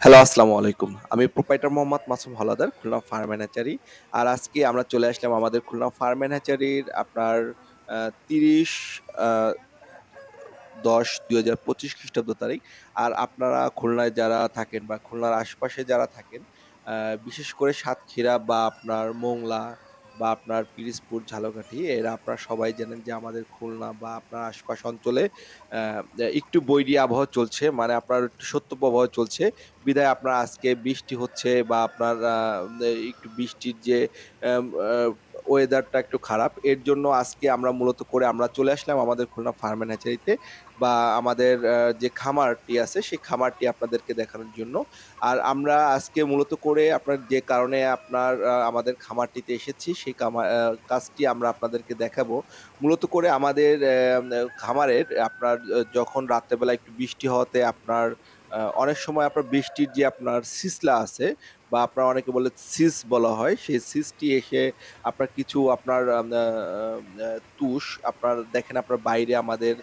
Hello, আসসালামু আলাইকুম। আমি proprietor Mohammad Masum Howlader, Khulna farm and hatchery. আর আজকে আমরা চলে আসলাম আমাদের খুলনা ফার্ম অ্যান্ড হ্যাচারির আপনার ৩০ আ ১০/২০২৫ খ্রিস্টাব্দ তারিখ। আর আপনারা খুলনায় যারা থাকেন বা খুলনার আশেপাশে যারা থাকেন, আ বিশেষ করে সাতক্ষীরা বা আপনার মোংলা বা আপনার পিরোজপুর, ঝালকাঠি এরা আপনারা সবাই জানেন যে আমাদের খুলনা বা আপনার আশপাশ অঞ্চলে আ একটু বৈরী আবহাওয়া চলছে। মানে আপনার একটু শৈত্যপ্রবাহ চলছে। বিধায় আপনার আজকে বৃষ্টি হচ্ছে বা আপনার একটু বৃষ্টির যে আম আ ওয়েদারটা একটু খারাপ। এর জন্য আজকে আমরা মূলত করে আমরা চলে আসলাম আমাদের খুলনা ফার্ম অ্যান্ড হ্যাচারিতে বা আমাদের যে খামারটি আছে সেই খামারটি আপনাদেরকে দেখানোর জন্য। আর আমরা আজকে মূলত করে আপনার যে কারণে আপনার আমাদের খামারটিতে এসেছি সেই কাজটি আমরা আপনাদেরকে দেখাবো। মূলত করে আমাদের খামারের আপনার যখন রাত্রেবেলা একটু বৃষ্টি হওয়াতে আপনার অনেক সময় আপনার বৃষ্টির যে আপনার সিসলা আছে বা আপনার অনেকে বলে সিস বলা হয়, সেই সিসটি এসে আপনার কিছু আপনার আম আ আ তুষ আপনার দেখেন আপনার বাইরে আমাদের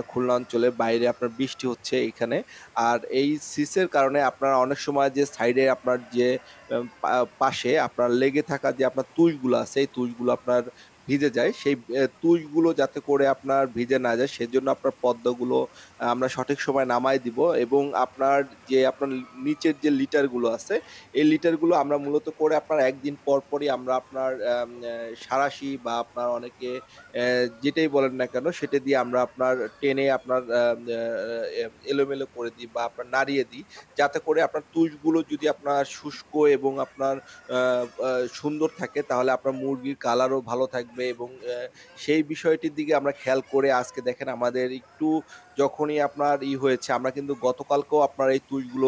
খুলনা অঞ্চলে বাইরে আপনার বৃষ্টি হচ্ছে এইখানে। আর এই সিসের কারণে আপনার অনেক সময় যে সাইডে আপনার যে পাশে আপনার লেগে থাকা যে আপনার তুষগুলো আছে, এই তুষগুলো আপনার ভিজে যায়। সেই তুষগুলো যাতে করে আপনার ভিজে না যায় সেজন্য আপনার পদ্মগুলো আমরা সঠিক সময়ে নামায় দিব এবং আপনার যে আপনার নিচের যে লিটারগুলো আছে, এই লিটারগুলো আমরা মূলত করে আপনার একদিন পর পরই আমরা আপনার সাঁড়াশি বা আপনার অনেকে যেটাই বলেন না কেন সেটা দিয়ে আমরা আপনার টেনে আপনার এলোমেলো করে দিই বা আপনার নাড়িয়ে দিই। যাতে করে আপনার তুষগুলো যদি আপনার শুষ্ক এবং আপনার আ আ সুন্দর থাকে তাহলে আপনার মুরগির কালারও ভালো থাকবে এবং সেই বিষয়টির দিকে আমরা খেয়াল করে আজকে দেখেন আমাদের একটু যখনই আপনার হয়েছে আমরা কিন্তু গতকালকেও আপনার এই তুষগুলো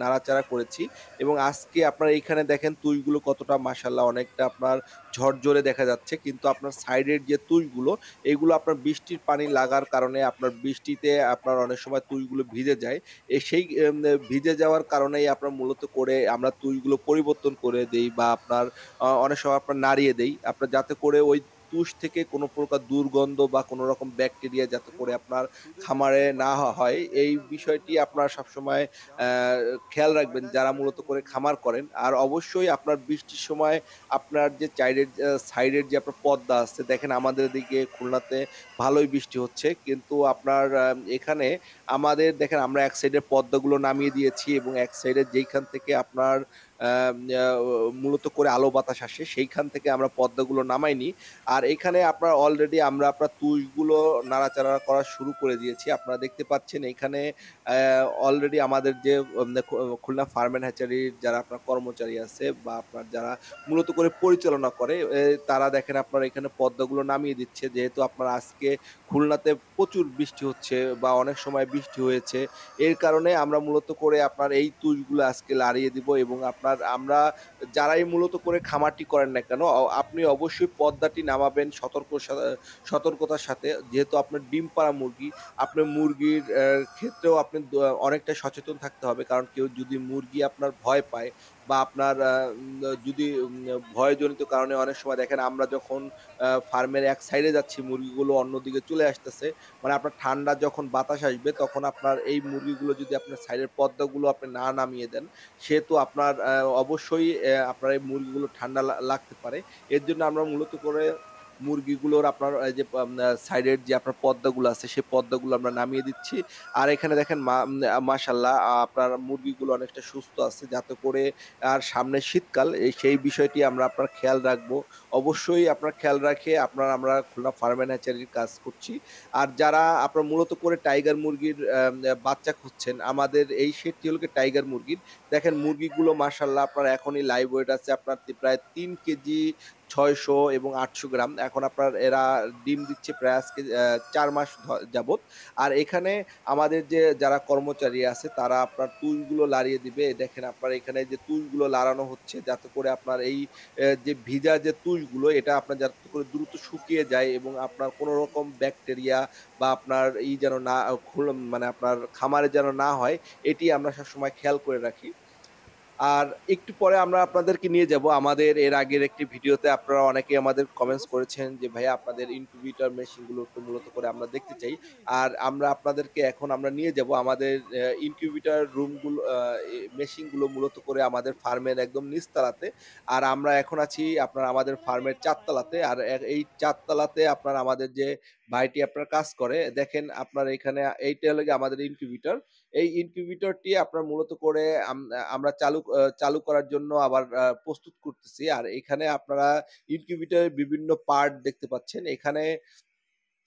নাড়াচাড়া করেছি এবং আজকে আপনার এইখানে দেখেন তুষগুলো কতটা মাশাআল্লাহ অনেকটা আপনার ঝরঝরে দেখা যাচ্ছে। কিন্তু আপনার সাইডের যে তুষগুলো, এগুলো আপনার বৃষ্টির পানি লাগার কারণে আপনার বৃষ্টিতে আপনার অনেক সময় তুষগুলো ভিজে যায়। সেই ভিজে যাওয়ার কারণেই আপনার মূলত করে আমরা তুষগুলো পরিবর্তন করে দেই বা আপনার অনেক সময় আপনার নাড়িয়ে দেই। আপনার যাতে করে ওই তুষ থেকে কোনো প্রকার দুর্গন্ধ বা কোনো রকম ব্যাকটেরিয়া যাতে করে আপনার খামারে না হয়, এই বিষয়টি আপনারা সবসময় অ্যা খেয়াল রাখবেন যারা মূলত করে খামার করেন। আর অবশ্যই আপনার বৃষ্টির সময় আপনার যে সাইডের যে আপনার পদ্মা আছে, দেখেন আমাদের এদিকে খুলনাতে ভালোই বৃষ্টি হচ্ছে। কিন্তু আপনার এখানে আমাদের দেখেন আমরা এক সাইডের পদ্মাগুলো নামিয়ে দিয়েছি এবং এক সাইডে যেইখান থেকে আপনার আম আ মূলত করে আলো বাতাস আসে সেইখান থেকে আমরা পদ্মাগুলো নামাইনি। আর এখানে আপনার অলরেডি আমরা আপনার তুষগুলো নাড়াচাড়া করা শুরু করে দিয়েছি। আপনারা দেখতে পাচ্ছেন এখানে অলরেডি আমাদের যে খুলনা ফার্ম অ্যান্ড হ্যাচারির যারা আপনার কর্মচারী আছে বা আপনার যারা মূলত করে পরিচালনা করে তারা দেখেন আপনার এখানে পদ্মাগুলো নামিয়ে দিচ্ছে। যেহেতু আপনার আজকে খুলনাতে প্রচুর বৃষ্টি হচ্ছে বা অনেক সময় বৃষ্টি হয়েছে। এর কারণে আমরা মূলত করে আপনার এই তুষগুলো আজকে লাড়িয়ে দিব এবং আমরা যারাই মূলত করে খামারটি করেন না কেন, আপনি অবশ্যই পদ্মাটি নামাবেন সতর্কতার সাথে। যেহেতু আপনার ডিম পাড়া মুরগি, আপনার মুরগির ক্ষেত্রেও আপনি অনেকটা সচেতন থাকতে হবে। কারণ কেউ যদি মুরগি আপনার ভয় পায় বা আপনার যদি ভয়জনিত কারণে অনেক সময় দেখেন আমরা যখন ফার্মের এক সাইডে যাচ্ছি মুরগিগুলো অন্যদিকে চলে আসতেছে। মানে আপনার ঠান্ডা যখন বাতাস আসবে তখন আপনার এই মুরগিগুলো যদি আপনার সাইডের পর্দাগুলো আপনি না নামিয়ে দেন, সেহেতু আপনার অবশ্যই আপনার এই মুরগিগুলো ঠান্ডা লাগতে পারে। এর জন্য আমরা মূলত করে মুরগিগুলোর আপনার এই যে সাইডের যে আপনার পর্দাগুলো আছে, সেই পর্দাগুলো আমরা নামিয়ে দিচ্ছি। আর এখানে দেখেন মাশাআল্লাহ আপনার মুরগিগুলো অনেকটা সুস্থ আছে। যাতে করে আর সামনে শীতকাল সেই বিষয়টি আমরা আপনার খেয়াল রাখবো। অবশ্যই আপনার খেয়াল রাখে আমরা খুলনা ফার্ম অ্যান্ড হ্যাচারির কাজ করছি। আর যারা আপনার মূলত করে টাইগার মুরগির বাচ্চা খুঁজছেন, আমাদের এই শেডটি হলো গিয়ে টাইগার মুরগির। দেখেন মুরগিগুলো মাশাআল্লাহ আপনার এখনই লাইভ ওয়েট আছে আপনার প্রায় ৩ কেজি ৬০০ এবং ৮০০ গ্রাম। এখন আপনার এরা ডিম দিচ্ছে প্রায় আজকে ৪ মাস যাবৎ। আর এখানে আমাদের যে যারা কর্মচারী আছে তারা আপনার তুষগুলো লাড়িয়ে দিবে। দেখেন আপনার এখানে যে তুষগুলো লাড়ানো হচ্ছে যাতে করে আপনার এই যে ভিজা যে তুষগুলো এটা আপনার যাতে করে দ্রুত শুকিয়ে যায় এবং আপনার কোন রকম ব্যাকটেরিয়া বা আপনার যেন না মানে আপনার খামারে যেন না হয় এটি আমরা সবসময় খেয়াল করে রাখি। আর একটু পরে আমরা আপনাদেরকে নিয়ে যাব আমাদের এর আগের একটি ভিডিওতে আপনারা অনেকেই আমাদের কমেন্টস করেছেন যে, "ভাইয়া আপনাদের ইনকিউবেটর মেশিন গুলো একটু মূলত করে আমরা দেখতে চাই।" আর আমরা আপনাদেরকে এখন আমরা নিয়ে যাব আমাদের ইনকিউবেটর রুম গুলো মেশিন গুলো মূলত করে আমাদের ফার্মের একদম নিচতলাতে। আর আমরা এখন আছি আপনার আমাদের ফার্মের ৪ তলাতে। আর এই ৪ তলাতে আপনার আমাদের যে ভাইটি আপনার কাজ করে, দেখেন আপনার এখানে এইটা হলো গিয়ে আমাদের ইনকিউবেটর। এই ইনকিউবেটরটি আপনার মূলত করে আমরা চালু করার জন্য আবার প্রস্তুত করতেছি। আর এখানে আপনারা ইনকিউবেটরের বিভিন্ন পার্ট দেখতে পাচ্ছেন। এখানে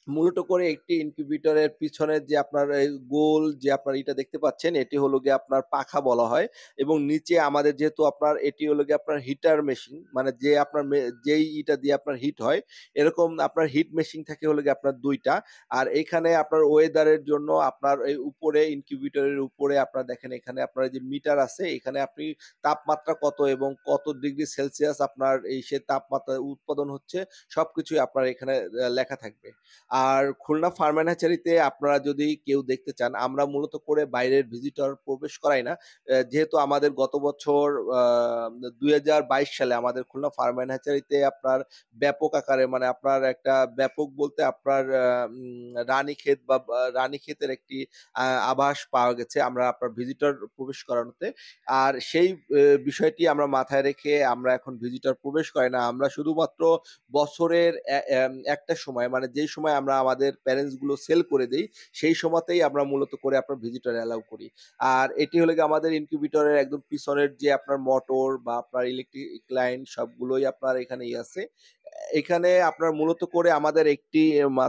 মূলত করে একটি ইনকিউবেটরের পিছনের যে আপনার এই গোল যে আপনার ইটা দেখতে পাচ্ছেন, এটি হলো গিয়ে আপনার পাখা বলা হয় এবং নিচে আমাদের যেহেতু আপনার এটি হলো গিয়ে আপনার হিটার মেশিন মানে যে আপনার যেই ইটা দিয়ে আপনার হিট হয়, এরকম আপনার হিট মেশিন থাকে হলো গিয়ে আপনার ২ টা। আর এইখানে আপনার ওয়েদারের জন্য আপনার এই উপরে ইনকিউবেটরের উপরে আপনার দেখেন এখানে আপনার যে মিটার আছে, এখানে আপনি তাপমাত্রা কত এবং কত ডিগ্রি সেলসিয়াস আপনার এই সে তাপমাত্রা উৎপাদন হচ্ছে, সবকিছুই আপনার এখানে লেখা থাকবে। আর খুলনা ফার্ম অ্যান্ড হ্যাচারিতে আপনারা যদি কেউ দেখতে চান, আমরা মূলত করে বাইরের ভিজিটর প্রবেশ করাই না। যেহেতু আমাদের গত বছর আ ২০২২ সালে আমাদের খুলনা ফার্ম অ্যান্ড হ্যাচারিতে আপনার ব্যাপক আকারে মানে আপনার একটা ব্যাপক বলতে আপনার রানীক্ষেত বা রানীক্ষেতের একটি আভাস পাওয়া গেছে আমরা আপনার ভিজিটর প্রবেশ করানোতে। আর সেই বিষয়টি আমরা মাথায় রেখে আমরা এখন ভিজিটর প্রবেশ করাই না। আমরা শুধুমাত্র বছরের একটা সময় মানে যেই সময় আমরা আমাদের প্যারেন্টস গুলো সেল করে দেই, সেই সময়তেই আমরা মূলত করে আপনার ভিজিটর অ্যালাউ করি। আর এটি হলো গিয়ে আমাদের ইনকিউবেটরের একদম পিছনের যে আপনার মোটর বা আপনার ইলেকট্রিক লাইন সবগুলোই আপনার এখানেই আছে। এখানে আপনার মূলত করে আমাদের একটি মাত্র